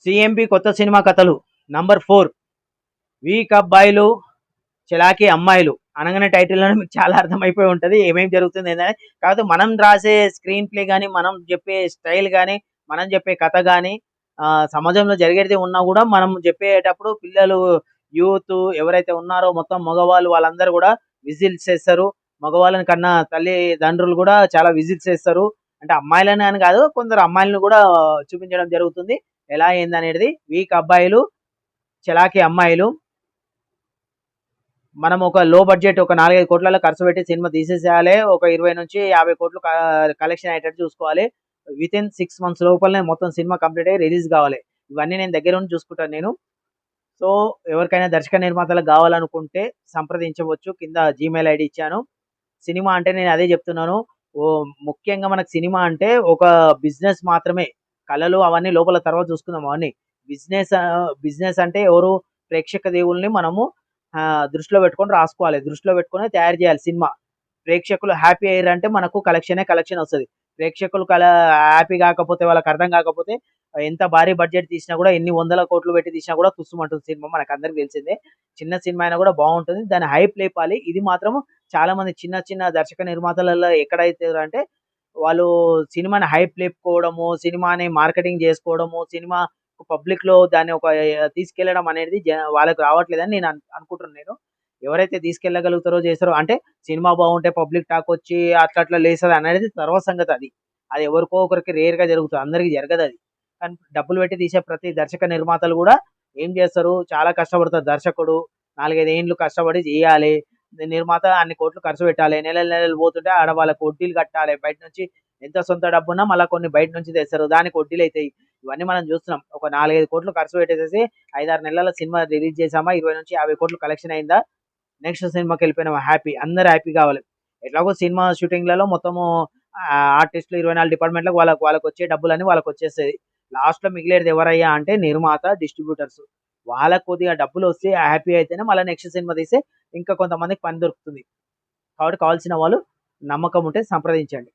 CMP కొత్త cinema కథలు number 4 week అబ్బాయిలు చలాకీ అమ్మాయిలు అనగానే టైటిల్‌లోనే మీకు చాలా అర్థమైపోయి ఉంటది. ఏమేమి జరుగుతుంది ఏందని. కాకపోతే మనం రాసే స్క్రీన్ ప్లే గాని, మనం చెప్పే స్టైల్ గాని, మనం చెప్పే కథ గాని సమాజంలో జరిగేది ఉన్నా గూడా మనం చెప్పేటప్పుడు పిల్లలు, యూత్ ఎవరైతే ఉన్నారో మొత్తం మగవాళ్ళు వాళ్ళందరూ గూడా విజిల్స్ చేస్తారు. మగవాళ్ళని కన్నా తల్లిదండ్రులు గూడా చాలా విజిల్స్ చేస్తారు. అంటే అమ్మాయిలని అని గాదు. కొందరు అమ్మాయిలను గూడా చూపించడం జరుగుతుంది. ఎలా ఏందనేది వీక్ అబ్బాయిలు, చలాకీ అమ్మాయిలు. మనం ఒక లో బడ్జెట్ ఒక 4, 5 కోట్లలో ఖర్చు పెట్టి సినిమా తీసేసేయాలి. ఒక 20-50 కోట్లు కలెక్షన్ అయ్యేటట్టు చూసుకోవాలి. వితిన్ 6 మంత్స్ లోపలనే మొత్తం సినిమా కంప్లీట్ అయ్యి రిలీజ్ కావాలి. ఇవన్నీ నేను దగ్గరుండి చూసుకుంటాను నేను. సో, ఎవరికైనా దర్శక నిర్మాతలకు గావాలనుకుంటే సంప్రదించవచ్చు. కింద జీమెయిల్ ఐడీ ఇచ్చాను. సినిమా అంటే నేను అదే చెప్తున్నాను. ముఖ్యంగా మనకు సినిమా అంటే ఒక బిజినెస్ మాత్రమే. కళలు అవన్నీ లోపల తర్వాత చూసుకుందాం అవన్నీ. బిజినెస్ అంటే ఎవరు? ప్రేక్షక దేవుల్ని మనము దృష్టిలో పెట్టుకొని రాసుకోవాలి. దృష్టిలో పెట్టుకొని తయారు చేయాలి సినిమా. ప్రేక్షకులు హ్యాపీ అయ్యిర్రంటే మనకు కలెక్షన్ వస్తది. ప్రేక్షకులు హ్యాపీ గాకపోతే వాళ్ళకర్థం గాకపోతే ఎంత భారీ బడ్జెట్ తీసినా గూడా ఎన్ని వందల కోట్లు పెట్టి తీసినా గూడా తుస్సుమంటుంది సినిమా. మనకందరికి తెలిసిందే. చిన్న సినిమా అయినా గూడా బావుంటుంది. దాని హైప్ లేపాలి. ఇది మాత్రం చాలా మంది చిన్న చిన్న దర్శక నిర్మాతలలో ఎక్కడైతదంటే వాళ్ళు సినిమాని హైప్ లేపుకోవడము, సినిమాని మార్కెటింగ్ జేసుకోవడము, సినిమా పబ్లిక్‌లో దాన్ని ఒక తీసుకెళ్లడం అనేది వాళ్ళకి రావట్లేదని నేను అనుకుంటున్నాను నేను. ఎవరైతే తీసుకెళ్ళగలుగుతారో, చేస్తారో అంటే సినిమా బావుంటే పబ్లిక్ టాక్ వచ్చి అట్లా లేస్తది అనేది తర్వాత సంగతి అది. అది ఎవరికో ఒకరికి రేర్‌గా జరుగుతది. అందరికి జరగదది. కానీ డబ్బులు పెట్టి తీసే ప్రతి దర్శక నిర్మాతలు గూడా ఏం చేస్తారు? చాలా కష్టపడతారు. దర్శకుడు 4, 5 ఏండ్లు కష్టపడి చేయాలి. నిర్మాత అన్ని కోట్లు ఖర్చు పెట్టాలి. నెలలు పోతుంటే ఆడ వాళ్ళకి వడ్డీలు కట్టాలి. బయట నుంచి ఎంత సొంత డబ్బున్నా మళ్ళా కొన్ని బయట నుంచి తెస్తారు. దానికి వడ్డీలైతాయి. ఇవన్నీ మనం చూస్తున్నాం. ఒక 4, 5 కోట్లు ఖర్చు పెట్టేసేసి 5, 6 నెలల్లో సినిమా రిలీజ్ చేసామా 20-50 కోట్లు కలెక్షన్ అయిందా? నెక్స్ట్ సినిమాకెళ్ళిపోయినామా హ్యాపీ. అందరూ హ్యాపీ గావాలి. ఎట్లాగో సినిమా షూటింగ్‌లలో మొత్తము ఆర్టిస్ట్‌లు 24 డిపార్ట్‌మెంట్‌లకు వాళ్ళకొచ్చే డబ్బులన్నీ వాళ్ళకొచ్చేస్తది. లాస్ట్‌లో మిగిలేది ఎవరయ్యా అంటే నిర్మాత, డిస్ట్రిబ్యూటర్స్. వాళ్ళకి కొద్దిగా డబ్బులొస్తే హ్యాపీ అయితేనే మళ్ళా నెక్స్ట్ సినిమా తీస్తే ఇంకా కొంతమందికి పని దొరుకుతుంది. కాబట్టి కావాల్సిన వాళ్ళు నమ్మకం ఉంటే సంప్రదించండి.